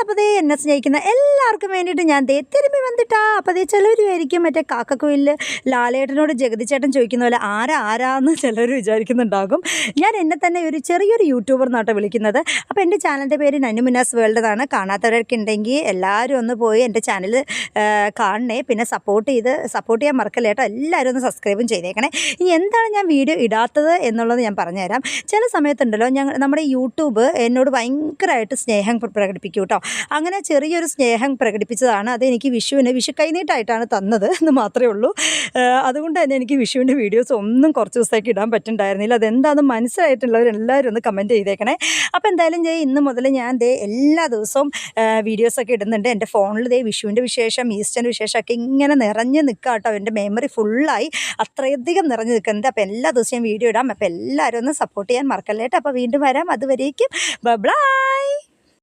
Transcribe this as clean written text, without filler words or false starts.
അപ്പോൾ ദേ എന്നെ സ്നേഹിക്കുന്ന എല്ലാവർക്കും വേണ്ടിയിട്ട് ഞാൻ ദേ തിരുമ്പി വന്നിട്ടാ. അപ്പോൾ ദേ ചിലവരുമായിരിക്കും മറ്റേ കാക്കക്കുയിലിൽ ലാലേട്ടനോട് ജഗതി ചേട്ടൻ ചോദിക്കുന്ന പോലെ ആരാന്ന് ചിലർ വിചാരിക്കുന്നുണ്ടാകും. ഞാൻ എന്നെ തന്നെ ഒരു ചെറിയൊരു യൂട്യൂബർ എന്നാട്ടോ വിളിക്കുന്നത്. അപ്പോൾ എൻ്റെ ചാനലിൻ്റെ പേര് നന്നു മുനാസ് വേൾഡ് എന്നാണ്. കാണാത്തവരൊക്കെ ഉണ്ടെങ്കിൽ എല്ലാവരും ഒന്ന് പോയി എൻ്റെ ചാനൽ കാണണേ. പിന്നെ സപ്പോർട്ട് ചെയ്യാൻ മറക്കല്ലേ കേട്ടോ. എല്ലാവരും ഒന്ന് സബ്സ്ക്രൈബും ചെയ്തേക്കണേ. ഇനി എന്താണ് ഞാൻ വീഡിയോ ഇടാത്തത് എന്നുള്ളത് ഞാൻ പറഞ്ഞുതരാം. ചില സമയത്തുണ്ടല്ലോ നമ്മുടെ യൂട്യൂബ് എന്നോട് ഭയങ്കരമായിട്ട് സ്നേഹം പ്രകടിപ്പിക്കും കേട്ടോ. അങ്ങനെ ചെറിയൊരു സ്നേഹം പ്രകടിപ്പിച്ചതാണ്. അതെനിക്ക് വിഷു കൈനീട്ടായിട്ടാണ് തന്നത് എന്ന് മാത്രമേ ഉള്ളൂ. അതുകൊണ്ട് തന്നെ എനിക്ക് വിഷുവിൻ്റെ വീഡിയോസ് ഒന്നും കുറച്ച് ദിവസത്തേക്ക് ഇടാൻ പറ്റുന്നുണ്ടായിരുന്നില്ല. അതെന്താണെന്ന് മനസ്സിലായിട്ടുള്ളവരെല്ലാവരും ഒന്ന് കമൻറ്റ് ചെയ്തേക്കണേ. അപ്പോൾ എന്തായാലും ഇന്ന് മുതൽ ഞാൻ എല്ലാ ദിവസവും വീഡിയോസൊക്കെ ഇടുന്നുണ്ട്. എൻ്റെ ഫോണിൽ വിഷുവിൻ്റെ വിശേഷം, ഈസ്റ്ററിൻ്റെ വിശേഷമൊക്കെ ഇങ്ങനെ നിറഞ്ഞ് നിൽക്കുക കേട്ടോ. എൻ്റെ മെമ്മറി ഫുള്ളായി അത്രയധികം നിറഞ്ഞ് നിൽക്കുന്നുണ്ട്. അപ്പോൾ എല്ലാ ദിവസവും വീഡിയോ ഇടാം. അപ്പോൾ എല്ലാവരും ഒന്ന് സപ്പോർട്ട് ചെയ്യാൻ മറക്കല്ലേട്ടോ. അപ്പോൾ വീണ്ടും വരാം. അതുവരേക്കും ബൈ.